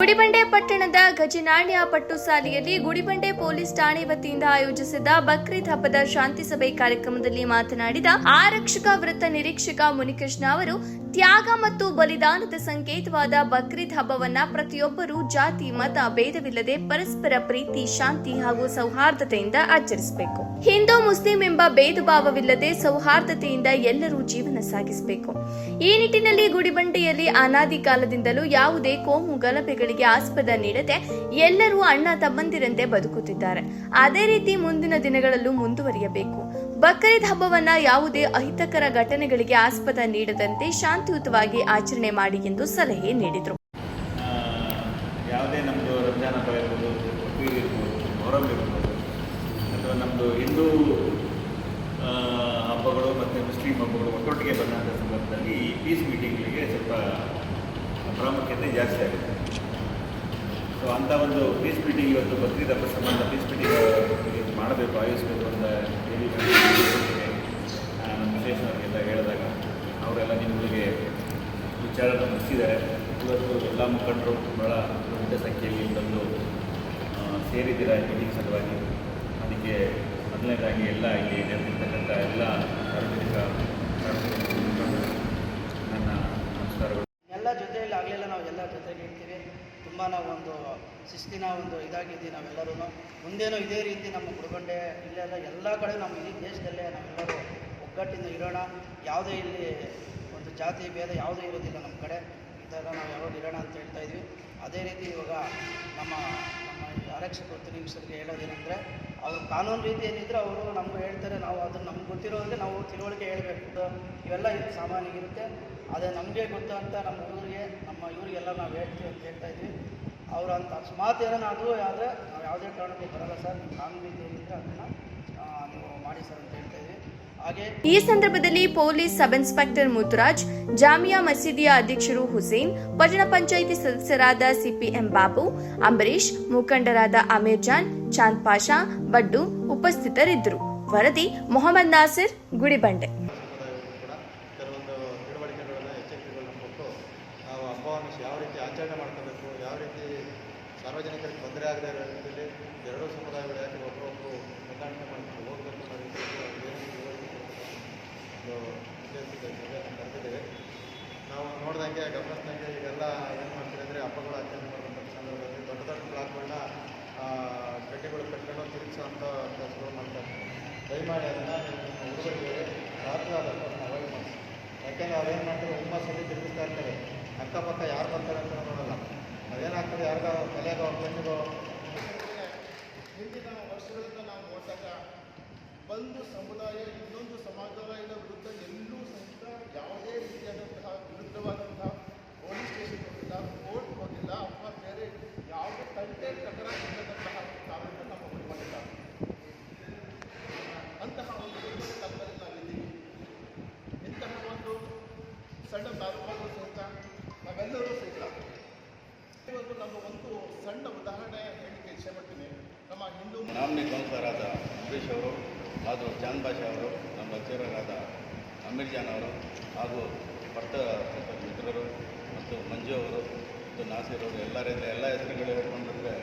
ಗುಡಿಬಂಡೆ ಪಟ್ಟಣದ ಗಜನಾಣ್ಯ ಪಟ್ಟು ಶಾಲೆಯಲ್ಲಿ ಗುಡಿಬಂಡೆ ಪೊಲೀಸ್ ಠಾಣೆ ವತಿಯಿಂದ ಆಯೋಜಿಸಿದ್ದ ಬಕ್ರೀದ್ ಹಬ್ಬದ ಶಾಂತಿ ಸಭೆ ಕಾರ್ಯಕ್ರಮದಲ್ಲಿ ಮಾತನಾಡಿದ ಆರಕ್ಷಕ ವೃತ್ತ ನಿರೀಕ್ಷಕ ಮುನಿಕೃಷ್ಣ ಅವರು ತ್ಯಾಗ ಮತ್ತು ಬಲಿದಾನದ ಸಂಕೇತವಾದ ಬಕ್ರೀದ್ ಹಬ್ಬವನ್ನ ಪ್ರತಿಯೊಬ್ಬರೂ ಜಾತಿ ಮತ ಭೇದವಿಲ್ಲದೆ ಪರಸ್ಪರ ಪ್ರೀತಿ ಶಾಂತಿ ಹಾಗೂ ಸೌಹಾರ್ದತೆಯಿಂದ ಆಚರಿಸಬೇಕು. ಹಿಂದೂ ಮುಸ್ಲಿಂ ಎಂಬ ಭೇದ ಭಾವವಿಲ್ಲದೆ ಸೌಹಾರ್ದತೆಯಿಂದ ಎಲ್ಲರೂ ಜೀವನ ಸಾಗಿಸಬೇಕು. ಈ ನಿಟ್ಟಿನಲ್ಲಿ ಗುಡಿಬಂಡೆಯಲ್ಲಿ ಅನಾದಿ ಕಾಲದಿಂದಲೂ ಯಾವುದೇ ಕೋಮು ಗಲಭೆಗಳಿಗೆ ಆಸ್ಪದ ನೀಡದೆ ಎಲ್ಲರೂ ಅಣ್ಣ ತಮ್ಮಂದಿರಂತೆ ಬದುಕುತ್ತಿದ್ದಾರೆ. ಅದೇ ರೀತಿ ಮುಂದಿನ ದಿನಗಳಲ್ಲೂ ಮುಂದುವರಿಯಬೇಕು. ಬಕ್ರೀದ್ ಹಬ್ಬವನ್ನ ಯಾವುದೇ ಅಹಿತಕರ ಘಟನೆಗಳಿಗೆ ಆಸ್ಪದ ನೀಡದಂತೆ ಶಾಂತಿಯುತವಾಗಿ ಆಚರಣೆ ಮಾಡಿ ಎಂದು ಸಲಹೆ ನೀಡಿದರು. ಯಾವುದೇ ನಮ್ಮದು ರಂಜಾನ್ ಹಬ್ಬ ಇರ್ಬೋದು, ಬಕ್ರೀದ್ ಇರ್ಬೋದು, ಮೊಹರಂ ಇರ್ಬೋದು, ಅಥವಾ ನಮ್ಮದು ಹಿಂದೂ ಹಬ್ಬಗಳು ಮತ್ತು ಮುಸ್ಲಿಂ ಹಬ್ಬಗಳು ಒಟ್ಟೊಟ್ಟಿಗೆ ಬಂದಂಥ ಸಂದರ್ಭದಲ್ಲಿ ಈ ಪೀಸ್ ಮೀಟಿಂಗ್ಗಳಿಗೆ ಸ್ವಲ್ಪ ಪ್ರಾಮುಖ್ಯತೆ ಜಾಸ್ತಿ ಆಗುತ್ತೆ. ಸೊ ಅಂಥ ಒಂದು ಪೀಸ್ ಮೀಟಿಂಗ್ ಇವತ್ತು ಬಕ್ರೀದ್ ಹಬ್ಬ ಸಂಬಂಧ ಪೀಸ್ ಮೀಟಿಂಗ್ ಮಾಡಬೇಕು, ಆಯೋಜಿಸಬೇಕು ಅಂತ ಹೇಳಿ ನಮ್ಮ ವಿಶೇಷವರಿಗೆಲ್ಲ ಹೇಳಿದಾಗ ಅವರೆಲ್ಲ ನಿಮಗೆ ವಿಚಾರನ ಮುಗಿಸಿದ್ದಾರೆ. ಇವತ್ತು ಎಲ್ಲ ಮುಖಂಡರು ಭಾಳ ದೊಡ್ಡ ಸಂಖ್ಯೆಯಲ್ಲಿ ಬಂದು ಸೇರಿದ್ದೀರ ಮೀಟಿಂಗ್ ಸಲುವಾಗಿ. ಅದಕ್ಕೆ ಮೊದಲನೇದಾಗಿ ಎಲ್ಲ ಇಲ್ಲಿ ನೆರೆದಿರ್ತಕ್ಕಂಥ ಎಲ್ಲ ಸಾರ್ವಜನಿಕ ನನ್ನ ನಮಸ್ಕಾರಗಳು. ಎಲ್ಲ ಜೊತೆಯಲ್ಲಿ ಆಗಲಿಲ್ಲ, ನಾವು ಎಲ್ಲ ಜೊತೆಗೆ ಇರ್ತೀವಿ. ತುಂಬ ನಾವು ಒಂದು ಶಿಸ್ತಿನ ಒಂದು ಇದಾಗಿದ್ದೀವಿ ನಾವೆಲ್ಲರೂ. ಮುಂದೇನೂ ಇದೇ ರೀತಿ ನಮ್ಮ ಗುಡಿಬಂಡೆ ಇಲ್ಲೆಲ್ಲ ಎಲ್ಲ ಕಡೆ ನಮ್ಮ ಇಡೀ ದೇಶದಲ್ಲೇ ನಾವೆಲ್ಲರೂ ಒಗ್ಗಟ್ಟಿಂದ ಇರೋಣ. ಯಾವುದೇ ಇಲ್ಲಿ ಒಂದು ಜಾತಿ ಭೇದ ಯಾವುದೇ ಇರೋದಿಲ್ಲ ನಮ್ಮ ಕಡೆ. ಈ ಥರ ನಾವು ಯಾವಾಗ ಇರೋಣ ಅಂತ ಹೇಳ್ತಾ ಇದ್ವಿ. ಅದೇ ರೀತಿ ಇವಾಗ ನಮ್ಮ ಆರಕ್ಷಕ ನಿರೀಕ್ಷಕರಿಗೆ ಹೇಳೋದೇನೆಂದರೆ, ಅವರು ಕಾನೂನು ರೀತಿ ಏನಿದ್ರೆ ಅವರು ನಮಗೂ ಹೇಳ್ತಾರೆ. ನಾವು ಅದನ್ನು ನಮ್ಗೆ ಗೊತ್ತಿರೋರಿಗೆ ನಾವು ತಿಳುವಳಿಕೆ ಹೇಳಬೇಕು. ಇವೆಲ್ಲ ಇದು ಸಾಮಾನ್ಯಗಿರುತ್ತೆ. ಅದೇ ನಮಗೆ ಗೊತ್ತು ಅಂತ ನಮ್ಮ ಊರಿಗೆ ನಮ್ಮ ಇವರಿಗೆಲ್ಲ ನಾವು ಹೇಳ್ತೀವಿ ಅಂತ ಹೇಳ್ತಾ ಇದ್ವಿ. ಅವರು ಅಂತ ಅಕಸ್ಮಾತ್ ಏನೋ ಅದು ಆದರೆ ನಾವು ಯಾವುದೇ ಕಾರಣಕ್ಕೂ ಬರಲ್ಲ ಸರ್, ನಿಮ್ಮ ಕಾನೂನು ರೀತಿ ಏನಿದ್ರೆ ಅದನ್ನು ನೀವು ಮಾಡಿ ಸರ್ ಅಂತ ಹೇಳ್ತಾ ಇದ್ವಿ. ಈ ಸಂದರ್ಭದಲ್ಲಿ police sub inspector Muthuraj, Jamia ಮಸೀದಿಯ ಅಧ್ಯಕ್ಷರು ಹುಸೇನ್, ಪಟ್ಟಣ ಪಂಚಾಯಿತಿ ಸದಸ್ಯರಾದ ಸಿಪಿಎಂ ಬಾಬು, ಅಂಬರೀಶ್, ಮುಖಂಡರಾದ ಅಮೀರ್ ಜಾನ್, ಚಾಂದ್ ಪಾಷಾ, ಬಡ್ಡು ಉಪಸ್ಥಿತರಿದ್ದರು. ವರದಿ ಮೊಹಮ್ಮದ್ ನಾಸಿರ್, ಗುಡಿಬಂಡೆ. ಯಾವ ರೀತಿ ಆಚರಣೆ ಮಾಡ್ಕೋಬೇಕು, ಯಾವ ರೀತಿ ಸಾರ್ವಜನಿಕರಿಗೆ ತೊಂದರೆ ಆಗದೇ ಇರೋ ರೀತಿಯಲ್ಲಿ ಎರಡೂ ಸಮುದಾಯಗಳು ಯಾಕೆ ಒಬ್ಬರೊಬ್ಬರು ಹೊಂದಾಣಿಕೆ ಮಾಡ್ಕೊಂಡು ಹೋಗಬೇಕು ಅನ್ನೋ ರೀತಿಯಲ್ಲಿ ಕರೆದಿದ್ದೇವೆ. ನಾವು ನೋಡಿದಂಗೆ ಗಮನಿಸಿದಂಗೆ ಈಗೆಲ್ಲ ಏನು ಮಾಡ್ತೀವಿ ಅಂದರೆ ಹಬ್ಬಗಳು ಆಚರಣೆ ಮಾಡುವಂಥ ಸಂದರ್ಭದಲ್ಲಿ ದೊಡ್ಡ ದೊಡ್ಡ ಬ್ಲಾಕ್ಗಳನ್ನ ಗಡ್ಡೆಗಳು ಕಟ್ಕೊಂಡು ತಿರುಗಿಸುವಂಥ ಕೆಲಸಗಳು ಮಾಡ್ತಾರೆ. ದಯಮಾಡಿ ಅದನ್ನು ನಿಮ್ಮ ಹುಡುಗರಿಗೆ ಸಾಧ್ಯ ಆದಷ್ಟು ಅದನ್ನು ಅವಾಯ್ಡ್ ಮಾಡಿ. ಯಾಕೆಂದರೆ ಅವೇನು ಮಾಡ್ತಾರೆ, ಹುಮ್ಮಸ್ಸಲ್ಲಿ ತಿರುಗಿಸ್ತಾ ಇರ್ತಾರೆ. ಅಕ್ಕಪಕ್ಕ ಯಾರು ಬರ್ತಾರೆ ಅಂತ ನೋಡೋಲ್ಲ. ಅದೇನಾಗ್ತದೆ, ಯಾರಿಗೋ ತಲೆಗೋ ಕಣ್ಣಿಗೋ. ಹಿಂದಿನ ವರ್ಷಗಳಿಂದ ನಾವು ನೋಡಿದಾಗ ಒಂದು ಸಮುದಾಯ ಇನ್ನೊಂದು ಸಮುದಾಯದ ವಿರುದ್ಧ ಎಲ್ಲೂ ಸಹಿತ ಯಾವುದೇ ರೀತಿಯಾದಂತಹ ವಿರುದ್ಧವಾದಂತಹ ಪೊಲೀಸ್ ಸ್ಟೇಷನ್ ಹೋಗಿಲ್ಲ, ಕೋರ್ಟ್ ಹೋಗಿಲ್ಲ, ಅಥವಾ ಬೇರೆ ಯಾವುದೇ ತಂಟೆ ತಕರಾರಿಲ್ಲದಂತಹ ಕಾರಣ ನಮ್ಮ ಗುಡಿಬಂಡೆ. ಅಂತಹ ಒಂದು ಗುಡಿಬಂಡೆ ತಪ್ಪಲ್ಲಿ ನಾವಿದ್ದೀವಿ. ಇಂತಹ ಒಂದು ಸಣ್ಣ ತಾಲೂಕಲ್ಲೂ ಸಹಿತ ನಾವೆಲ್ಲರೂ ಸಹಿತ ಇವತ್ತು ನಮ್ಮ ಒಂದು ಸಣ್ಣ ಉದಾಹರಣೆ ಹೇಳಲಿಕ್ಕೆ ಇಷ್ಟಪಡ್ತೀನಿ. ನಮ್ಮ ಹಿಂದೂ ನಾಮಿನಿ ಕೌನ್ಸಿಲರಾದ ಅಂಬರೀಶ್ ಅವರು ಹಾಗೂ ಚಾಂದ್ ಭಾಷಾ ಅವರು, ನಮ್ಮ ಲೆಕ್ಚರರಾದ ಅಮೀರ್ ಜಾನ್ ಅವರು, ಹಾಗೂ ಮಿತ್ರರು ಮತ್ತು ಮಂಜು ಅವರು ಮತ್ತು ನಾಸೀರ್ ಅವರು, ಎಲ್ಲ ಹೆಸರುಗಳು ಹೇಳ್ಕೊಂಡ್ರೆ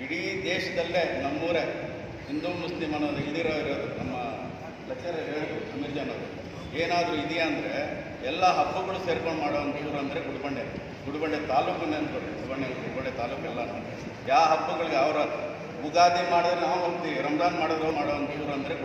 ಇಡೀ ದೇಶದಲ್ಲೇ ನಮ್ಮೂರೇ ಹಿಂದೂ ಮುಸ್ಲಿಂ ಅನ್ನೋದು ಇರೋದು ನಮ್ಮ ಲೆಕ್ಚರರ್ ಹೇಳಿದ್ರು ಅಮೀರ್ ಜಾನ್ ಅವರು. ಏನಾದರೂ ಇದೆಯಾ ಅಂದರೆ ಎಲ್ಲ ಹಬ್ಬಗಳು ಸೇರ್ಕೊಂಡು ಮಾಡೋವಂಥ ಊರು ಅಂದರೆ ಗುಡಿಬಂಡೆ ತಾಲೂಕು ನೆನ್ಕೊಳ್ಳಿ. ಗುಡಿಬಂಡೆ ತಾಲೂಕೆಲ್ಲ ಯಾವ ಹಬ್ಬಗಳಿಗೆ ಅವರ ಉಗಾದಿ ಮಾಡಿದ್ರೆ ನಾವು ಹೋಗ್ತೀವಿ, ರಂಜಾನ್ ಮಾಡಿದ್ರು ಮಾಡೋವಂಥ ಊರು ಅಂದರೆ